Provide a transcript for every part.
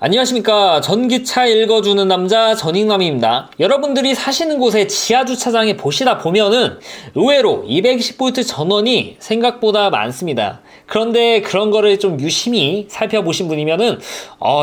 안녕하십니까. 전기차 읽어주는 남자 전익남입니다. 여러분들이 사시는 곳의 지하주차장에 보시다 보면은 의외로 220V 전원이 생각보다 많습니다. 그런데 그런 거를 좀 유심히 살펴보신 분이면은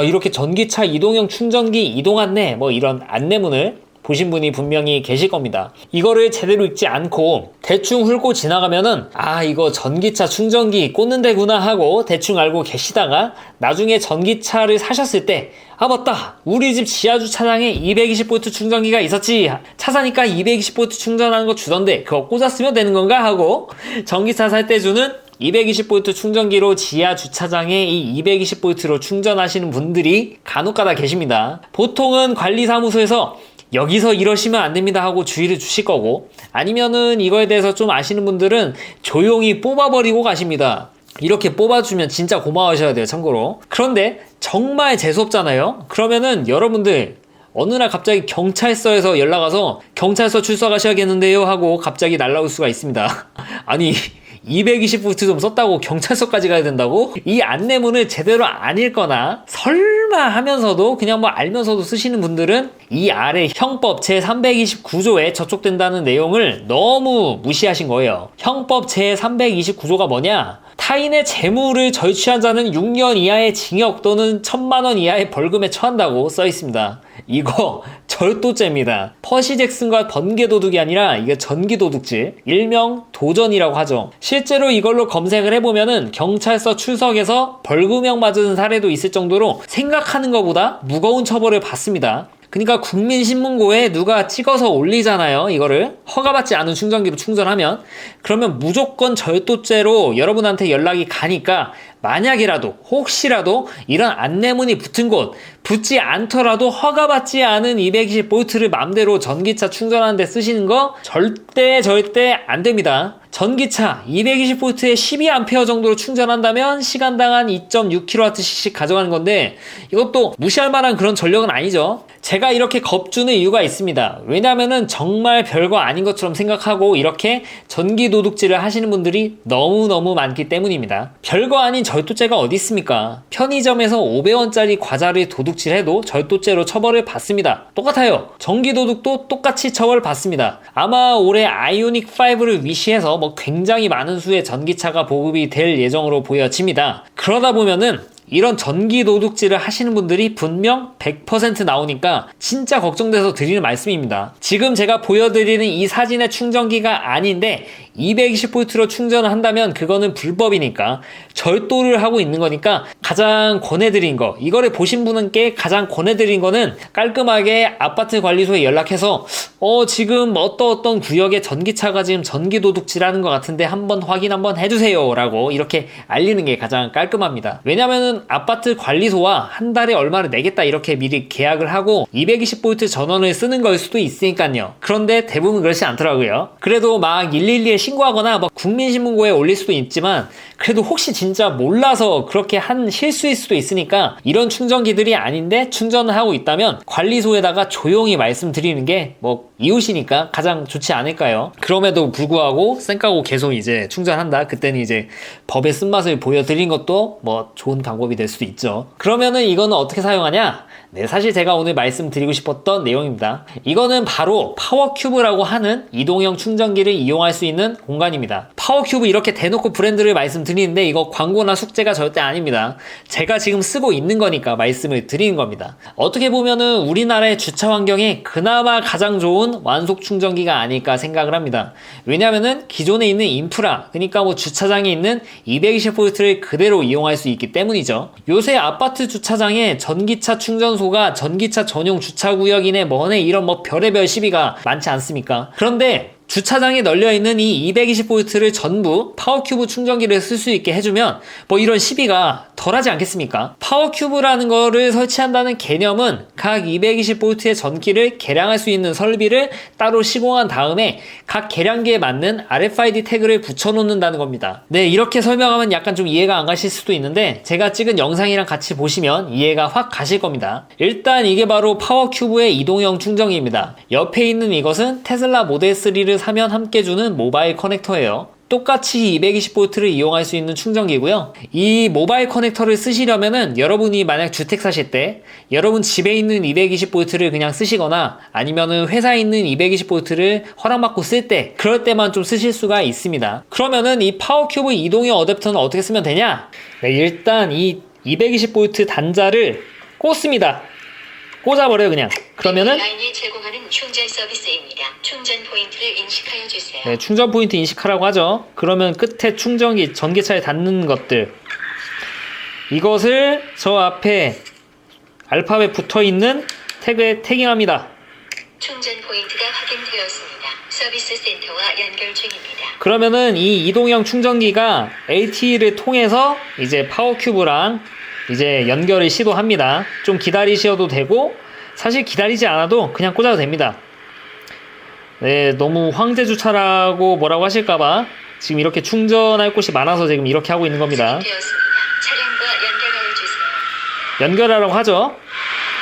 이렇게 전기차 이동형 충전기 이동 안내 뭐 이런 안내문을 보신 분이 분명히 계실 겁니다. 이거를 제대로 읽지 않고 대충 훑고 지나가면은 이거 전기차 충전기 꽂는 데구나 하고 대충 알고 계시다가 나중에 전기차를 사셨을 때 맞다, 우리 집 지하주차장에 220V 충전기가 있었지, 차 사니까 220V 충전하는 거 주던데 그거 꽂았으면 되는 건가 하고 전기차 살 때 주는 220V 충전기로 지하 주차장에 이 220V로 충전하시는 분들이 간혹가다 계십니다. 보통은 관리사무소에서 여기서 이러시면 안 됩니다 하고 주의를 주실 거고, 아니면은 이거에 대해서 좀 아시는 분들은 조용히 뽑아버리고 가십니다. 이렇게 뽑아주면 진짜 고마워하셔야 돼요, 참고로. 그런데 정말 재수없잖아요. 그러면은 여러분들 어느 날 갑자기 경찰서에서 연락 와서 경찰서 출석하셔야겠는데요 하고 갑자기 날라올 수가 있습니다. 아니 220V 좀 썼다고 경찰서까지 가야 된다고? 이 안내문을 제대로 안 읽거나 설마 하면서도 그냥 뭐 알면서도 쓰시는 분들은 이 아래 형법 제329조에 저촉된다는 내용을 너무 무시하신 거예요. 형법 제329조가 뭐냐? 타인의 재물을 절취한 자는 6년 이하의 징역 또는 1,000만원 이하의 벌금에 처한다고 써 있습니다. 이거 절도죄입니다. 퍼시 잭슨과 번개도둑이 아니라 이게 전기도둑질, 일명 도전이라고 하죠. 실제로 이걸로 검색을 해보면은 경찰서 출석에서 벌금형 맞은 사례도 있을 정도로 생각하는 것보다 무거운 처벌을 받습니다. 그러니까 국민신문고에 누가 찍어서 올리잖아요. 이거를 허가받지 않은 충전기로 충전하면, 그러면 무조건 절도죄로 여러분한테 연락이 가니까 만약이라도 혹시라도 이런 안내문이 붙은 곳, 붙지 않더라도 허가받지 않은 220V를 맘대로 전기차 충전하는 데 쓰시는 거 절대 안 됩니다. 전기차 220V에 12A 정도로 충전한다면 시간당 한 2.6kWh씩 가져가는 건데, 이것도 무시할 만한 그런 전력은 아니죠. 제가 이렇게 겁주는 이유가 있습니다. 왜냐면은 정말 별거 아닌 것처럼 생각하고 이렇게 전기 도둑질을 하시는 분들이 너무너무 많기 때문입니다. 별거 아닌 절도죄가 어디 있습니까? 편의점에서 500원짜리 과자를 도둑질해도 절도죄로 처벌을 받습니다. 똑같아요. 전기 도둑도 똑같이 처벌받습니다. 아마 올해 아이오닉 5를 위시해서 굉장히 많은 수의 전기차가 보급이 될 예정으로 보여집니다. 그러다 보면은 이런 전기 도둑질을 하시는 분들이 분명 100% 나오니까 진짜 걱정돼서 드리는 말씀입니다. 지금 제가 보여드리는 이 사진의 충전기가 아닌데 220V로 충전을 한다면 그거는 불법이니까 절도를 하고 있는 거니까, 가장 권해드린 거, 이거를 보신 분께 가장 권해드린 거는 깔끔하게 아파트 관리소에 연락해서 지금 어떤 구역에 전기차가 지금 전기 도둑질하는 것 같은데 한번 확인 한번 해주세요 라고 이렇게 알리는 게 가장 깔끔합니다. 왜냐면은 아파트 관리소와 한 달에 얼마를 내겠다 이렇게 미리 계약을 하고 220V 전원을 쓰는 걸 수도 있으니까요. 그런데 대부분 그렇지 않더라고요. 그래도 막 112에 신고하거나 국민신문고에 올릴 수도 있지만, 그래도 혹시 진짜 몰라서 그렇게 한 실수일 수도 있으니까 이런 충전기들이 아닌데 충전을 하고 있다면 관리소에다가 조용히 말씀드리는 게 이웃이니까 가장 좋지 않을까요? 그럼에도 불구하고 쌩까고 계속 이제 충전한다, 그때는 이제 법의 쓴맛을 보여드린 것도 좋은 방법이 될 수도 있죠. 그러면은 이거는 어떻게 사용하냐? 네, 사실 제가 오늘 말씀드리고 싶었던 내용입니다. 이거는 바로 파워큐브라고 하는 이동형 충전기를 이용할 수 있는 공간입니다. 파워큐브 이렇게 대놓고 브랜드를 말씀드리는데 이거 광고나 숙제가 절대 아닙니다. 제가 지금 쓰고 있는 거니까 말씀을 드리는 겁니다. 어떻게 보면은 우리나라의 주차 환경에 그나마 가장 좋은 완속 충전기가 아닐까 생각을 합니다. 왜냐면은 기존에 있는 인프라, 그러니까 주차장에 있는 220V를 그대로 이용할 수 있기 때문이죠. 요새 아파트 주차장에 전기차 충전소가 전기차 전용 주차구역이네 뭐네 이런 별의별 시비가 많지 않습니까? 그런데 주차장에 널려있는 이 220V를 전부 파워큐브 충전기를 쓸 수 있게 해주면 이런 시비가 덜하지 않겠습니까? 파워큐브라는 거를 설치한다는 개념은 각 220V의 전기를 계량할 수 있는 설비를 따로 시공한 다음에 각 계량기에 맞는 RFID 태그를 붙여놓는다는 겁니다. 네, 이렇게 설명하면 약간 좀 이해가 안 가실 수도 있는데 제가 찍은 영상이랑 같이 보시면 이해가 확 가실 겁니다. 일단 이게 바로 파워큐브의 이동형 충전기입니다. 옆에 있는 이것은 테슬라 모델 3를 사면 함께 주는 모바일 커넥터예요. 똑같이 220V를 이용할 수 있는 충전기고요. 이 모바일 커넥터를 쓰시려면은 여러분이 만약 주택 사실 때 여러분 집에 있는 220V를 그냥 쓰시거나 아니면은 회사에 있는 220V를 허락받고 쓸 때 그럴 때만 좀 쓰실 수가 있습니다. 그러면은 이 파워큐브 이동형 어댑터는 어떻게 쓰면 되냐? 네, 일단 이 220V 단자를 꽂습니다. 꽂아버려요 그냥. 그러면은 라인이 제공하는 충전 서비스입니다. 충전 포인트를 인식하여 주세요. 네, 충전 포인트 인식하라고 하죠. 그러면 끝에 충전기 전기차에 닿는 것들 이것을 저 앞에 알파벳 붙어있는 태그에 태깅합니다. 충전 포인트가 확인되었습니다. 서비스 센터와 연결 중입니다. 그러면은 이 이동형 충전기가 LTE를 통해서 이제 파워큐브랑 이제 연결을 시도합니다. 좀 기다리셔도 되고 사실 기다리지 않아도 그냥 꽂아도 됩니다. 네, 너무 황제주차라고 뭐라고 하실까봐 지금 이렇게 충전할 곳이 많아서 지금 이렇게 하고 있는 겁니다. 되었습니다. 차량과 연결하여 주세요. 연결하라고 하죠.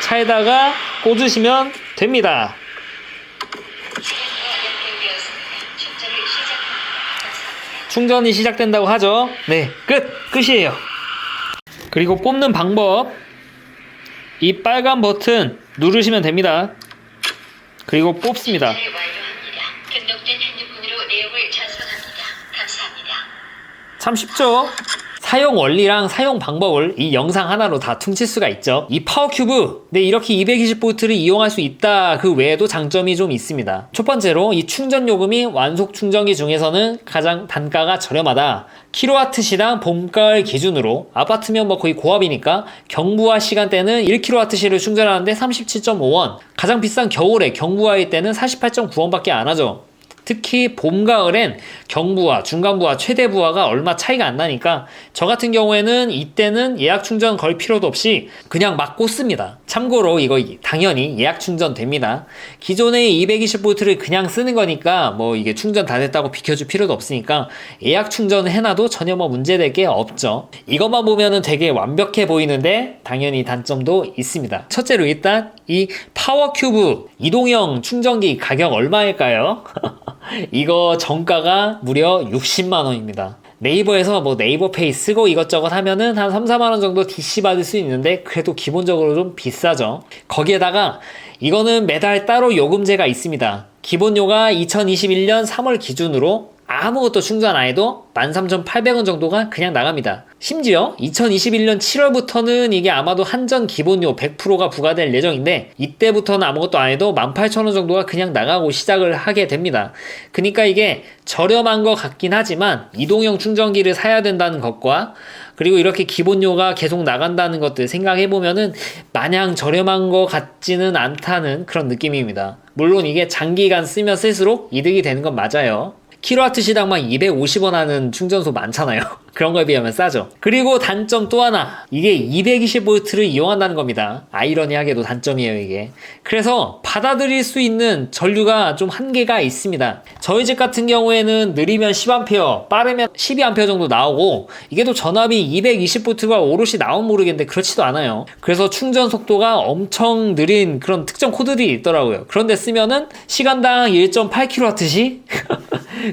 차에다가 꽂으시면 됩니다. 차량과 연결되었습니다. 충전을 시작합니다. 감사합니다. 충전이 시작된다고 하죠. 네, 끝이에요. 그리고 뽑는 방법, 이 빨간 버튼 누르시면 됩니다. 그리고 뽑습니다. 충전을 완료합니다. 등록된 핸드폰으로 내용을 전송합니다. 감사합니다. 참 쉽죠? 사용 원리랑 사용 방법을 이 영상 하나로 다 퉁칠 수가 있죠. 이 파워큐브, 네, 이렇게 220V를 이용할 수 있다. 그 외에도 장점이 좀 있습니다. 첫 번째로 이 충전 요금이 완속 충전기 중에서는 가장 단가가 저렴하다. 킬로와트시당 봄가을 기준으로 아파트면 뭐 거의 고압이니까 경부화 시간대는 1kWh를 충전하는데 37.5원, 가장 비싼 겨울에 경부화일 때는 48.9원밖에 안 하죠. 특히 봄, 가을엔 경부화, 중간부화, 최대부하가 얼마 차이가 안 나니까 저 같은 경우에는 이때는 예약 충전 걸 필요도 없이 그냥 막 꽂습니다. 참고로 이거 당연히 예약 충전 됩니다. 기존의 220V를 그냥 쓰는 거니까 뭐 이게 충전 다 됐다고 비켜줄 필요도 없으니까 예약 충전을 해놔도 전혀 뭐 문제될 게 없죠. 이것만 보면은 되게 완벽해 보이는데 당연히 단점도 있습니다. 첫째로 일단 이 파워큐브 이동형 충전기 가격 얼마일까요? 이거 정가가 무려 60만원입니다. 네이버에서 뭐 네이버페이 쓰고 이것저것 하면은 한 3, 4만원 정도 DC 받을 수 있는데 그래도 기본적으로 좀 비싸죠. 거기에다가 이거는 매달 따로 요금제가 있습니다. 기본료가 2021년 3월 기준으로 아무것도 충전 안 해도 13,800원 정도가 그냥 나갑니다. 심지어 2021년 7월부터는 이게 아마도 한전 기본료 100%가 부과될 예정인데 이때부터는 아무것도 안 해도 18,000원 정도가 그냥 나가고 시작을 하게 됩니다. 그러니까 이게 저렴한 것 같긴 하지만 이동형 충전기를 사야 된다는 것과 그리고 이렇게 기본료가 계속 나간다는 것들 생각해보면은 마냥 저렴한 것 같지는 않다는 그런 느낌입니다. 물론 이게 장기간 쓰면 쓸수록 이득이 되는 건 맞아요. 킬로와트 시당만 250원 하는 충전소 많잖아요. 그런 거에 비하면 싸죠. 그리고 단점 또 하나, 이게 220V를 이용한다는 겁니다. 아이러니하게도 단점이에요 이게. 그래서 받아들일 수 있는 전류가 좀 한계가 있습니다. 저희 집 같은 경우에는 느리면 10A, 빠르면 12A 정도 나오고 이게 또 전압이 220V가 오롯이 나오면 모르겠는데 그렇지도 않아요. 그래서 충전 속도가 엄청 느린 그런 특정 코드들이 있더라고요. 그런데 쓰면은 시간당 1.8kWh?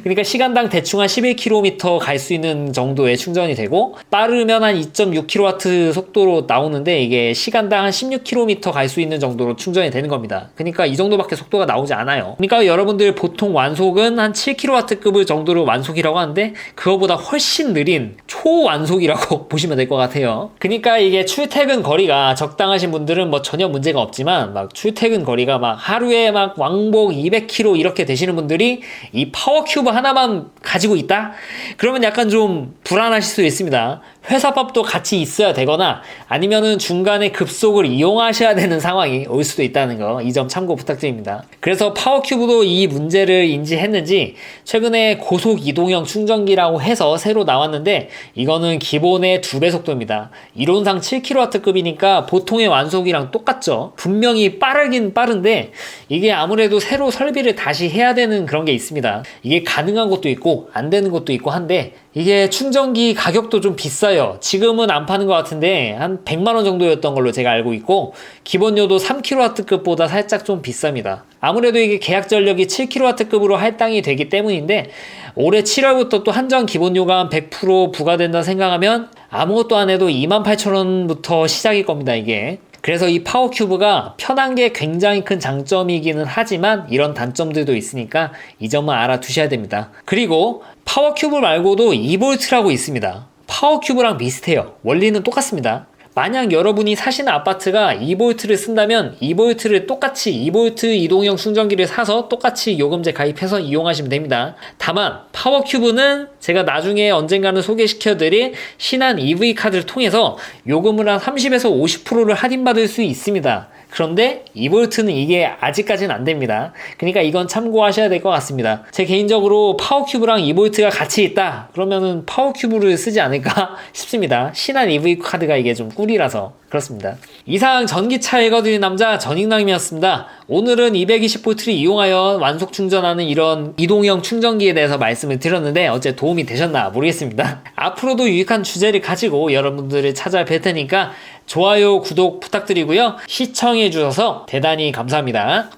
그러니까 시간당 대충 한 11km 갈 수 있는 정도의 충전이 되고 빠르면 한 2.6kW 속도로 나오는데 이게 시간당 한 16km 갈 수 있는 정도로 충전이 되는 겁니다. 그러니까 이 정도밖에 속도가 나오지 않아요. 그러니까 여러분들 보통 완속은 한 7kW급 정도로 완속이라고 하는데 그거보다 훨씬 느린 초완속이라고 보시면 될 것 같아요. 그러니까 이게 출퇴근 거리가 적당하신 분들은 뭐 전혀 문제가 없지만 막 출퇴근 거리가 막 하루에 막 왕복 200km 이렇게 되시는 분들이 이 파워큐브 하나만 가지고 있다? 그러면 약간 좀 불안하실 수 있습니다. 회사밥도 같이 있어야 되거나 아니면은 중간에 급속을 이용하셔야 되는 상황이 올 수도 있다는 거, 이 점 참고 부탁드립니다. 그래서 파워큐브도 이 문제를 인지했는지 최근에 고속 이동형 충전기라고 해서 새로 나왔는데 이거는 기본의 2배 속도입니다. 이론상 7kW급이니까 보통의 완속이랑 똑같죠. 분명히 빠르긴 빠른데 이게 아무래도 새로 설비를 다시 해야 되는 그런 게 있습니다. 이게 가능한 것도 있고 안 되는 것도 있고 한데 이게 충전기 가격도 좀 비싸 맞아요. 지금은 안 파는 것 같은데 한 100만원 정도였던 걸로 제가 알고 있고, 기본료도 3kW급보다 살짝 좀 비쌉니다. 아무래도 이게 계약 전력이 7kW급으로 할당이 되기 때문인데, 올해 7월부터 또 한정 기본료가 100% 부과된다 생각하면 아무것도 안 해도 28,000원부터 시작일 겁니다, 이게. 그래서 이 파워큐브가 편한 게 굉장히 큰 장점이기는 하지만 이런 단점들도 있으니까 이 점은 알아두셔야 됩니다. 그리고 파워큐브 말고도 2V라고 있습니다. 파워큐브랑 비슷해요. 원리는 똑같습니다. 만약 여러분이 사시는 아파트가 2V를 쓴다면 2V를 똑같이 2V 이동형 충전기를 사서 똑같이 요금제 가입해서 이용하시면 됩니다. 다만 파워큐브는 제가 나중에 언젠가는 소개시켜드릴 신한 EV 카드를 통해서 요금을 한 30에서 50%를 할인받을 수 있습니다. 그런데 2V는 이게 아직까지는 안 됩니다. 그러니까 이건 참고하셔야 될 것 같습니다. 제 개인적으로 파워큐브랑 2V가 같이 있다 그러면은 파워큐브를 쓰지 않을까 싶습니다. 신한 EV 카드가 이게 좀 꿀이라서 그렇습니다. 이상 전기차 읽어드린 남자 전익남이었습니다. 오늘은 220V를 이용하여 완속 충전하는 이런 이동형 충전기에 대해서 말씀을 드렸는데 어째 도움이 되셨나 모르겠습니다. 앞으로도 유익한 주제를 가지고 여러분들을 찾아뵐 테니까 좋아요, 구독 부탁드리고요. 시청해주셔서 대단히 감사합니다.